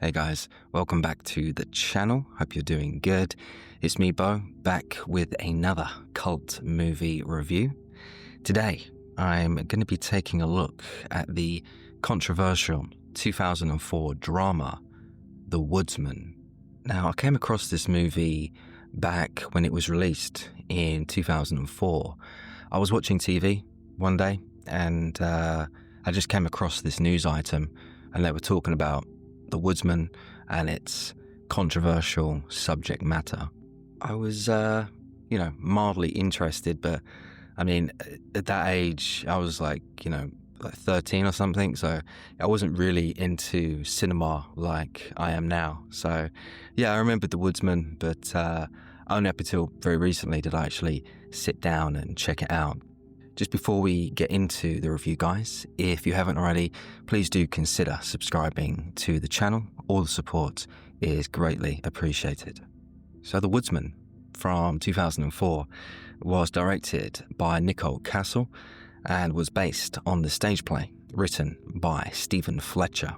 Hey guys, welcome back to the channel. Hope you're doing good. It's me, Bo, back with another cult movie review. Today, I'm going to be taking a look at the controversial 2004 drama, The Woodsman. Now, I came across this movie back when it was released in 2004. I was watching TV one day and I just came across this news item and they were talking about The Woodsman and its controversial subject matter. I was, mildly interested, but I mean, at that age, I was like 13 or something, so I wasn't really into cinema like I am now. So, yeah, I remembered The Woodsman, but only up until very recently did I actually sit down and check it out. Just before we get into the review, guys, if you haven't already, please do consider subscribing to the channel. All the support is greatly appreciated. So The Woodsman from 2004 was directed by Nicole Castle and was based on the stage play written by Stephen Fletcher.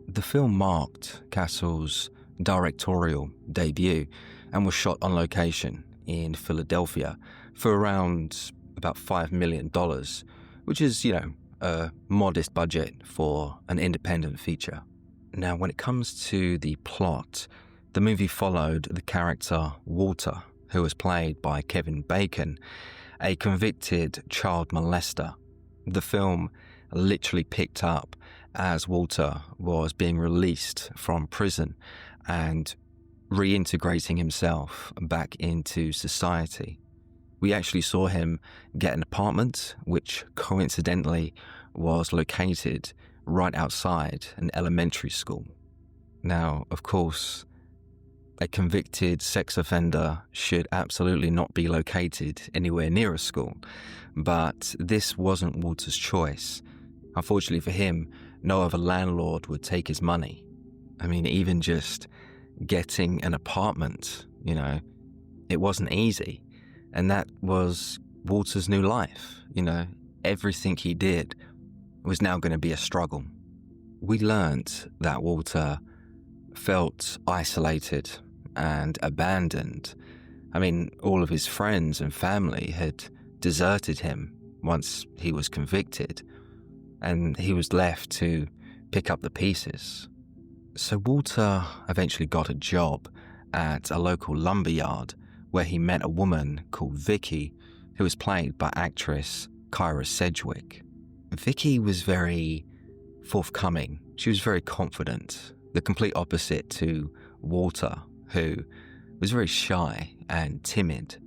The film marked Castle's directorial debut and was shot on location in Philadelphia for around about $5 million, which is, a modest budget for an independent feature. Now, when it comes to the plot, the movie followed the character Walter, who was played by Kevin Bacon, a convicted child molester. The film literally picked up as Walter was being released from prison and reintegrating himself back into society. We actually saw him get an apartment, which coincidentally was located right outside an elementary school. Now, of course, a convicted sex offender should absolutely not be located anywhere near a school, but this wasn't Walter's choice. Unfortunately for him, no other landlord would take his money. I mean, even just getting an apartment, it wasn't easy. And that was Walter's new life. Everything he did was now going to be a struggle. We learnt that Walter felt isolated and abandoned. I mean, all of his friends and family had deserted him once he was convicted, and he was left to pick up the pieces. So Walter eventually got a job at a local lumberyard where he met a woman called Vicky, who was played by actress Kyra Sedgwick. Vicky was very forthcoming. She was very confident, the complete opposite to Walter, who was very shy and timid.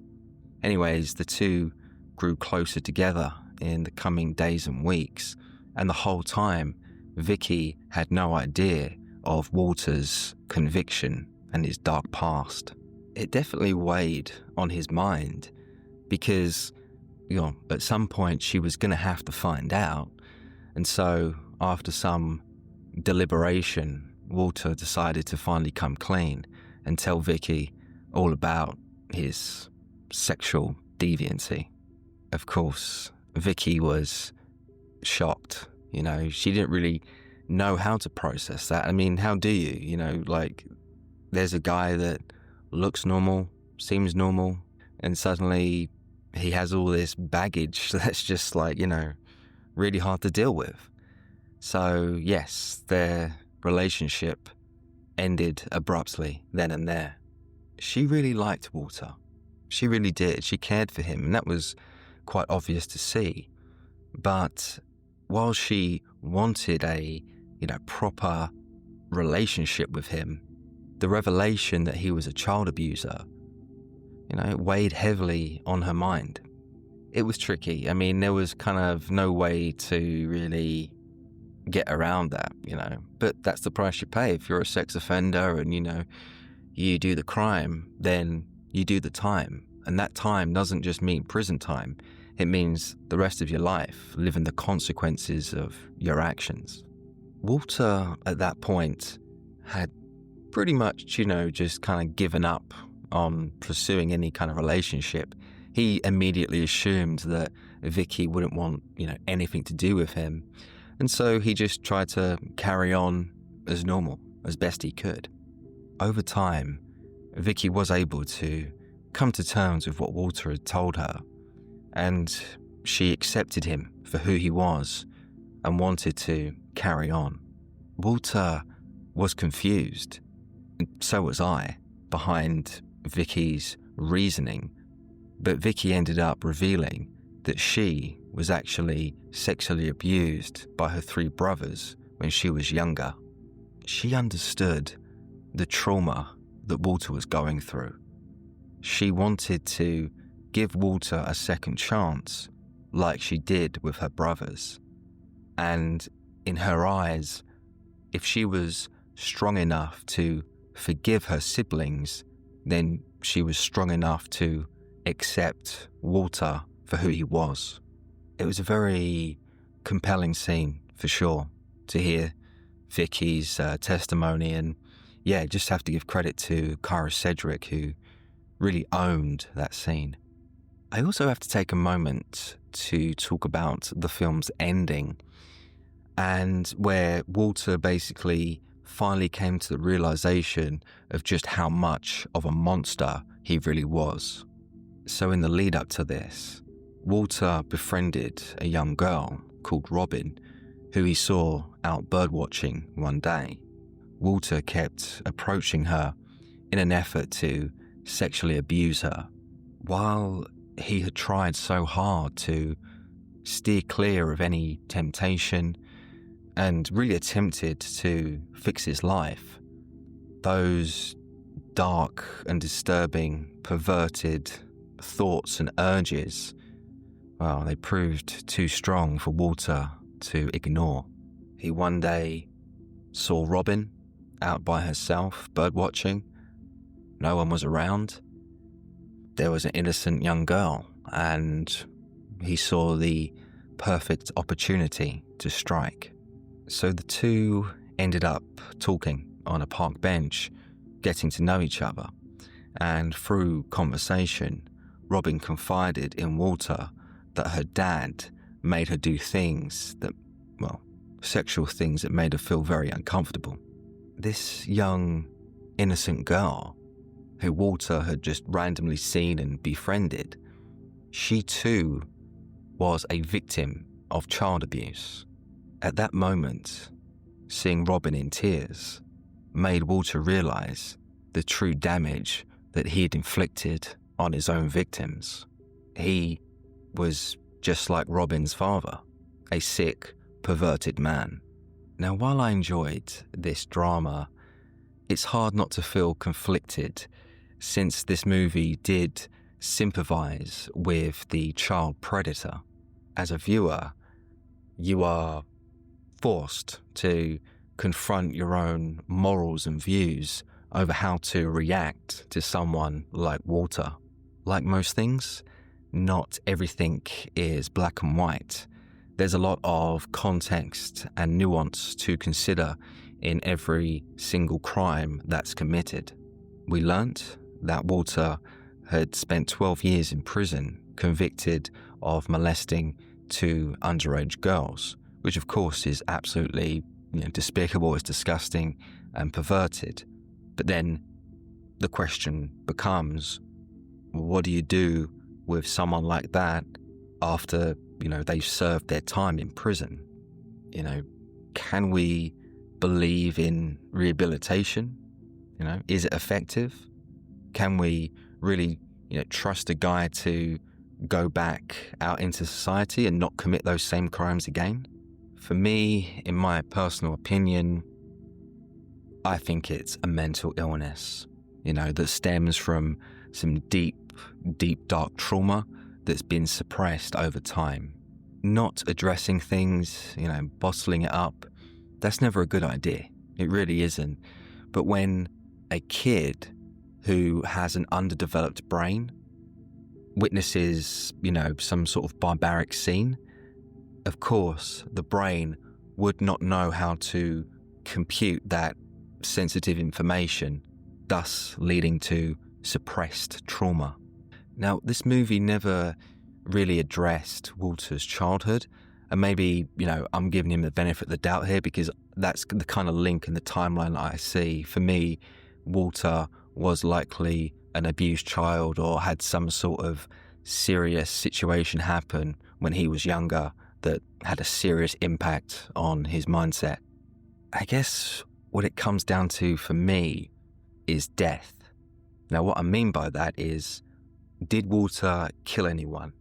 Anyways, the two grew closer together in the coming days and weeks, and the whole time, Vicky had no idea of Walter's conviction and his dark past. It definitely weighed on his mind because, at some point she was going to have to find out. And so after some deliberation, Walter decided to finally come clean and tell Vicky all about his sexual deviancy. Of course, Vicky was shocked. She didn't really know how to process that. I mean, how do you? There's a guy that looks normal, seems normal, and suddenly he has all this baggage that's just really hard to deal with. So yes, their relationship ended abruptly then and there. She really liked Walter. She really did. She cared for him, and that was quite obvious to see. But while she wanted a, proper relationship with him, the revelation that he was a child abuser, it weighed heavily on her mind. It was tricky. I mean, there was kind of no way to really get around that, But that's the price you pay. If you're a sex offender and, you do the crime, then you do the time. And that time doesn't just mean prison time. It means the rest of your life, living the consequences of your actions. Walter, at that point, had pretty much, just kind of given up on pursuing any kind of relationship. He immediately assumed that Vicky wouldn't want, anything to do with him. And so he just tried to carry on as normal. as best he could. Over time, Vicky was able to come to terms with what Walter had told her, and she accepted him for who he was and wanted to carry on. Walter was confused, and so was I, behind Vicky's reasoning, but Vicky ended up revealing that she was actually sexually abused by her 3 brothers when she was younger. She understood the trauma that Walter was going through. She wanted to give Walter a second chance, like she did with her brothers. And in her eyes, if she was strong enough to forgive her siblings, then she was strong enough to accept Walter for who he was. It was a very compelling scene, for sure, to hear Vicky's testimony, and just have to give credit to Kyra Sedgwick, who really owned that scene. I also have to take a moment to talk about the film's ending, and where Walter basically finally came to the realization of just how much of a monster he really was. So in the lead up to this, Walter befriended a young girl called Robin, who he saw out birdwatching one day. Walter kept approaching her in an effort to sexually abuse her, while he had tried so hard to steer clear of any temptation and really attempted to fix his life. Those dark and disturbing, perverted thoughts and urges, well, they proved too strong for Walter to ignore. He one day saw Robin out by herself, birdwatching. No one was around. There was an innocent young girl, and he saw the perfect opportunity to strike. So the two ended up talking on a park bench, getting to know each other. And through conversation, Robin confided in Walter that her dad made her do things that, well, sexual things that made her feel very uncomfortable. This young, innocent girl, who Walter had just randomly seen and befriended, she too was a victim of child abuse. At that moment, seeing Robin in tears made Walter realize the true damage that he had inflicted on his own victims. He was just like Robin's father, a sick, perverted man. Now, while I enjoyed this drama, it's hard not to feel conflicted, since this movie did sympathize with the child predator. As a viewer, you are forced to confront your own morals and views over how to react to someone like Walter. Like most things, not everything is black and white. There's a lot of context and nuance to consider in every single crime that's committed. We learnt that Walter had spent 12 years in prison, convicted of molesting 2 underage girls, which of course is absolutely despicable, it's disgusting and perverted. But then the question becomes, what do you do with someone like that after, they've served their time in prison? Can we believe in rehabilitation? Is it effective? Can we really, trust a guy to go back out into society and not commit those same crimes again? For me, in my personal opinion, I think it's a mental illness, that stems from some deep, dark trauma that's been suppressed over time. Not addressing things, bottling it up, that's never a good idea. It really isn't. But when a kid who has an underdeveloped brain witnesses, some sort of barbaric scene, of course, the brain would not know how to compute that sensitive information, thus leading to suppressed trauma. Now, this movie never really addressed Walter's childhood, And maybe, I'm giving him the benefit of the doubt here because that's the kind of link in the timeline that I see. For me, Walter was likely an abused child or had some sort of serious situation happen when he was younger that had a serious impact on his mindset. I guess what it comes down to for me is death. Now, what I mean by that is, did Walter kill anyone?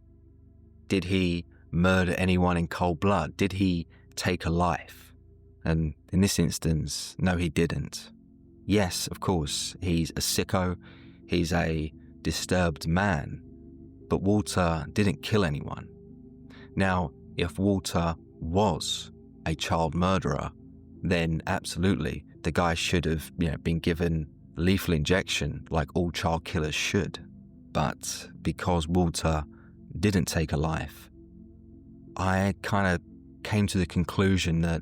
Did he murder anyone in cold blood? Did he take a life? And in this instance, no, he didn't. Yes, of course, he's a sicko, he's a disturbed man, but Walter didn't kill anyone. Now, if Walter was a child murderer, then absolutely, the guy should have, been given lethal injection like all child killers should. But because Walter didn't take a life, I kind of came to the conclusion that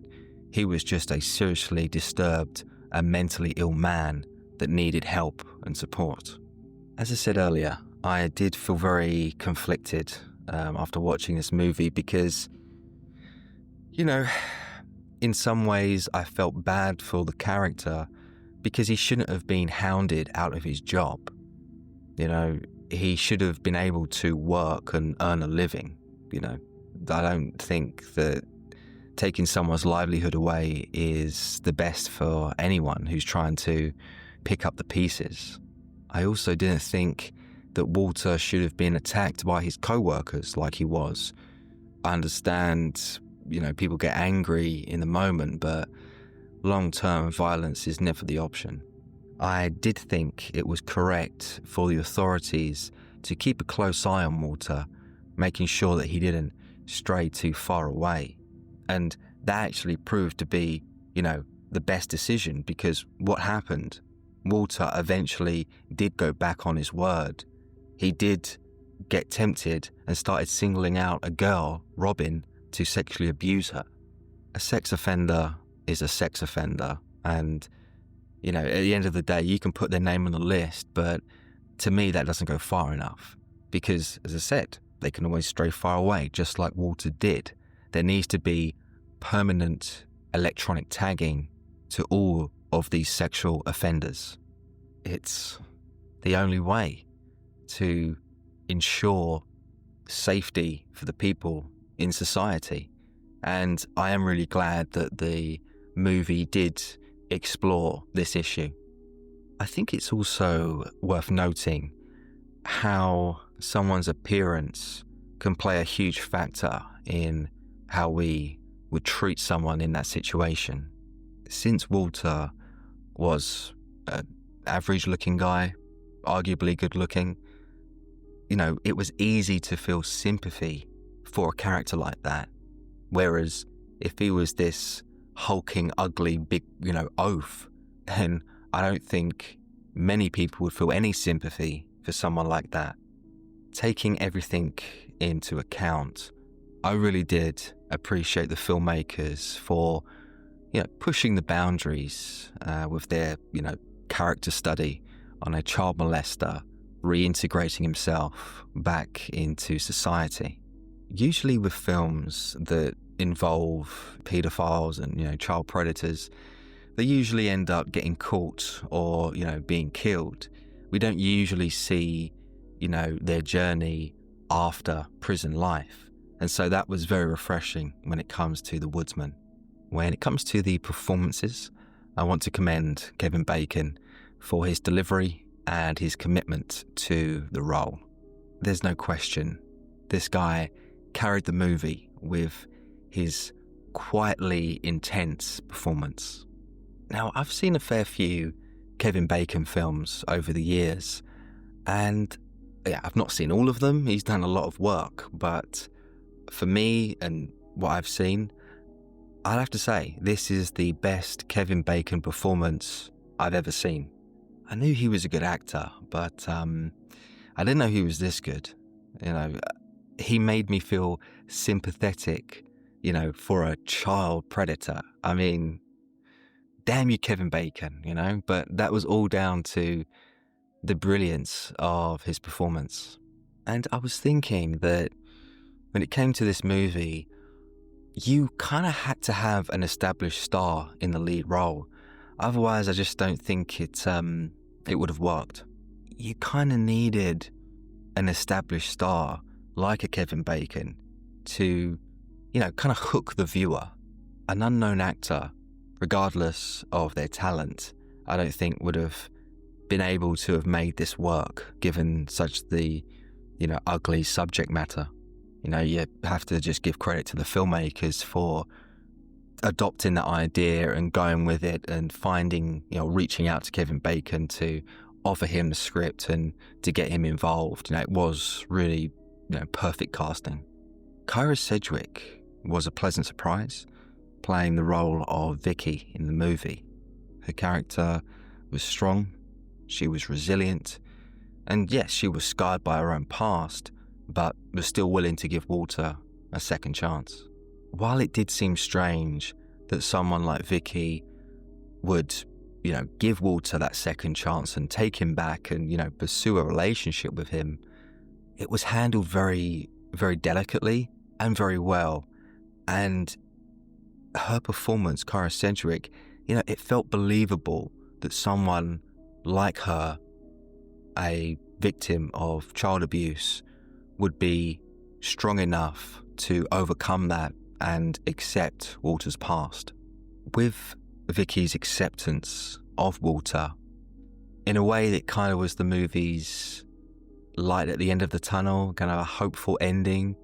he was just a seriously disturbed and mentally ill man that needed help and support. As I said earlier, I did feel very conflicted after watching this movie because, in some ways I felt bad for the character because he shouldn't have been hounded out of his job. He should have been able to work and earn a living. I don't think that taking someone's livelihood away is the best for anyone who's trying to pick up the pieces. I also didn't think that Walter should have been attacked by his co-workers like he was. I understand, people get angry in the moment, but long-term violence is never the option. I did think it was correct for the authorities to keep a close eye on Walter, making sure that he didn't stray too far away. And that actually proved to be, the best decision, because what happened? Walter eventually did go back on his word. He did get tempted and started singling out a girl, Robin, to sexually abuse her. A sex offender is a sex offender, and at the end of the day, you can put their name on the list, but to me, that doesn't go far enough. Because, as I said, they can always stray far away, just like Walter did. There needs to be permanent electronic tagging to all of these sexual offenders. It's the only way to ensure safety for the people in society. And I am really glad that the movie did explore this issue. I think it's also worth noting how someone's appearance can play a huge factor in how we would treat someone in that situation. Since Walter was an average-looking guy, arguably good-looking, it was easy to feel sympathy for a character like that. Whereas if he was this hulking, ugly, big, oaf, then I don't think many people would feel any sympathy for someone like that. Taking everything into account, I really did appreciate the filmmakers for, pushing the boundaries with their, character study on a child molester reintegrating himself back into society. Usually with films that involve paedophiles and, child predators, they usually end up getting caught or, being killed. We don't usually see, their journey after prison life. And so that was very refreshing when it comes to the Woodsman. When it comes to the performances, I want to commend Kevin Bacon for his delivery and his commitment to the role. There's no question, this guy carried the movie with his quietly intense performance. Now, I've seen a fair few Kevin Bacon films over the years, and I've not seen all of them. He's done a lot of work, but for me and what I've seen, I'd have to say this is the best Kevin Bacon performance I've ever seen. I knew he was a good actor, but I didn't know he was this good. He made me feel sympathetic, for a child predator. I mean, damn you, Kevin Bacon, but that was all down to the brilliance of his performance. And I was thinking that when it came to this movie, you kind of had to have an established star in the lead role. Otherwise, I just don't think it would have worked. You kind of needed an established star like a Kevin Bacon to, kind of hook the viewer. An unknown actor, regardless of their talent, I don't think would have been able to have made this work given such the, ugly subject matter. You have to just give credit to the filmmakers for adopting that idea and going with it and finding, reaching out to Kevin Bacon to offer him the script and to get him involved. It was really, perfect casting. Kyra Sedgwick was a pleasant surprise, playing the role of Vicky in the movie. Her character was strong, she was resilient, and yes, she was scarred by her own past, but was still willing to give Walter a second chance. While it did seem strange that someone like Vicky would, give Walter that second chance and take him back and, pursue a relationship with him, it was handled very, very delicately and very well. And her performance, Kyra Sedgwick, it felt believable that someone like her, a victim of child abuse, would be strong enough to overcome that and accept Walter's past. With Vicky's acceptance of Walter, in a way that kind of was the movie's light at the end of the tunnel, kind of a hopeful ending.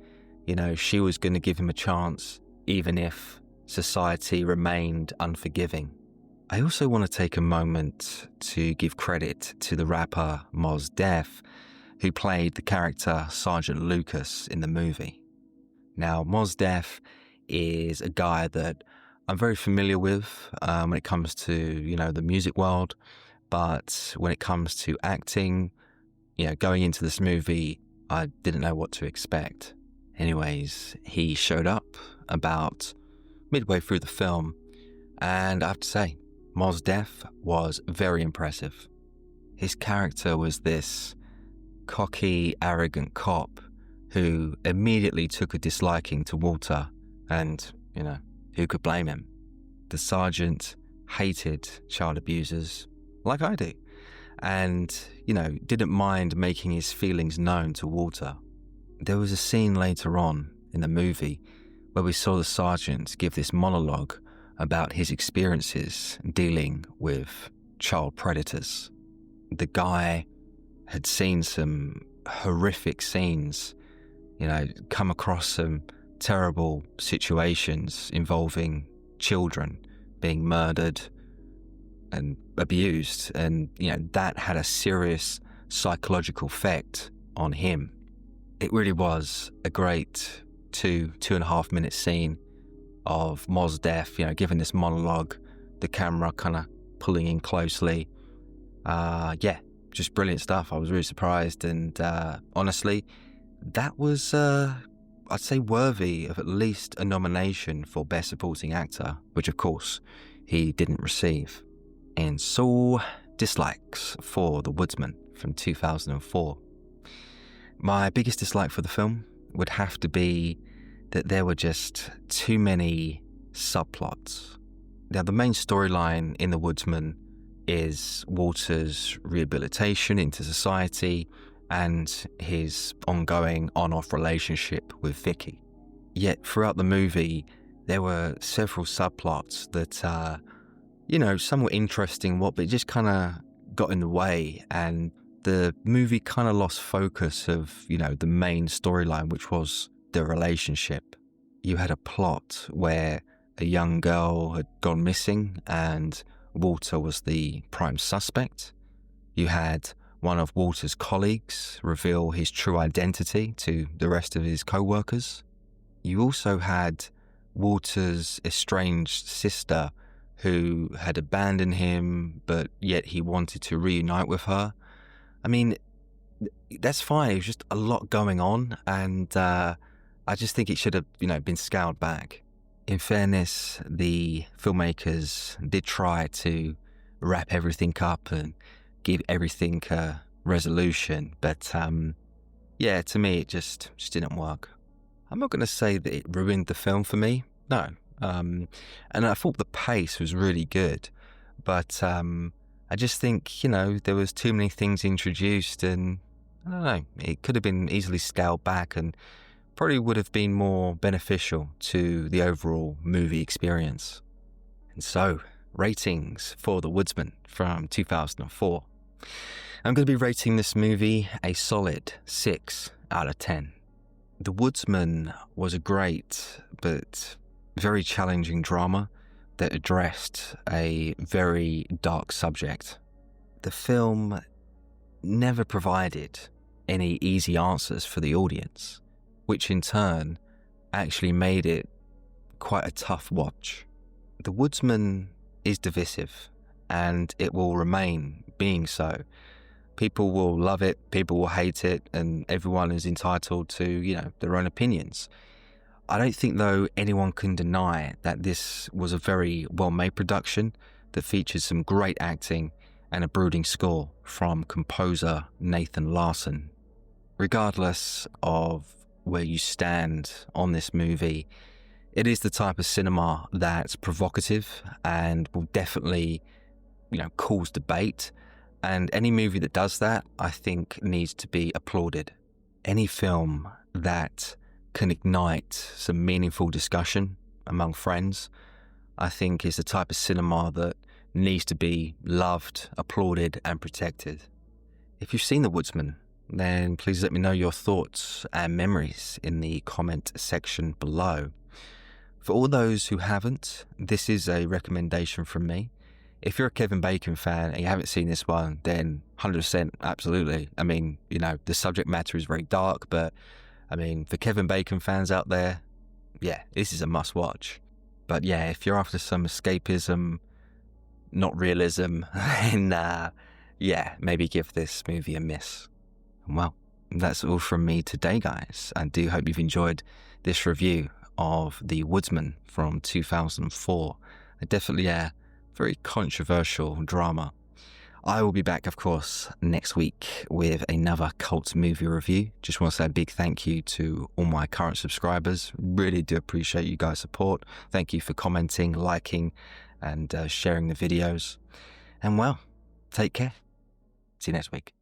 She was going to give him a chance, even if society remained unforgiving. I also want to take a moment to give credit to the rapper Mos Def, who played the character Sergeant Lucas in the movie. Now, Mos Def is a guy that I'm very familiar with when it comes to, the music world, but when it comes to acting, going into this movie, I didn't know what to expect. Anyways, he showed up about midway through the film, and I have to say, Mos Def was very impressive. His character was this cocky, arrogant cop who immediately took a disliking to Walter, and, who could blame him? The sergeant hated child abusers, like I do, and, didn't mind making his feelings known to Walter. There was a scene later on in the movie where we saw the sergeant give this monologue about his experiences dealing with child predators. The guy had seen some horrific scenes, come across some terrible situations involving children being murdered and abused, and, that had a serious psychological effect on him. It really was a great 2.5 minute scene of Mos Def, giving this monologue, the camera kind of pulling in closely. Just brilliant stuff. I was really surprised, and honestly, that was, I'd say, worthy of at least a nomination for Best Supporting Actor, which of course he didn't receive. And so, dislikes for The Woodsman from 2004. My biggest dislike for the film would have to be that there were just too many subplots. Now, the main storyline in The Woodsman is Walter's rehabilitation into society and his ongoing on-off relationship with Vicky. Yet, throughout the movie, there were several subplots that, some were interesting, but it just kind of got in the way, and the movie kind of lost focus of, the main storyline, which was the relationship. You had a plot where a young girl had gone missing and Walter was the prime suspect. You had one of Walter's colleagues reveal his true identity to the rest of his co-workers. You also had Walter's estranged sister who had abandoned him, but yet he wanted to reunite with her. I mean, that's fine. It was just a lot going on, and I just think it should have, been scaled back. In fairness, the filmmakers did try to wrap everything up and give everything a resolution, but to me, it just didn't work. I'm not going to say that it ruined the film for me. No. And I thought the pace was really good, but I just think, there was too many things introduced, and I don't know, it could have been easily scaled back and probably would have been more beneficial to the overall movie experience. And so, ratings for The Woodsman from 2004. I'm going to be rating this movie a solid 6 out of 10. The Woodsman was a great but very challenging drama that addressed a very dark subject. The film never provided any easy answers for the audience, which in turn actually made it quite a tough watch. The Woodsman is divisive, and it will remain being so. People will love it, people will hate it, and everyone is entitled to, their own opinions. I don't think, though, anyone can deny that this was a very well-made production that featured some great acting and a brooding score from composer Nathan Larson. Regardless of where you stand on this movie, it is the type of cinema that's provocative and will definitely, cause debate. And any movie that does that, I think, needs to be applauded. Any film that can ignite some meaningful discussion among friends, I think is the type of cinema that needs to be loved, applauded, and protected. If you've seen The Woodsman, then please let me know your thoughts and memories in the comment section below. For all those who haven't, this is a recommendation from me. If you're a Kevin Bacon fan and you haven't seen this one, then 100% absolutely. I mean, the subject matter is very dark, but for Kevin Bacon fans out there, yeah, this is a must watch. But yeah, if you're after some escapism, not realism, then maybe give this movie a miss. Well, that's all from me today, guys. I do hope you've enjoyed this review of The Woodsman from 2004. Definitely a very controversial drama. I will be back, of course, next week with another cult movie review. Just want to say a big thank you to all my current subscribers. Really do appreciate you guys' support. Thank you for commenting, liking, and sharing the videos. And well, take care. See you next week.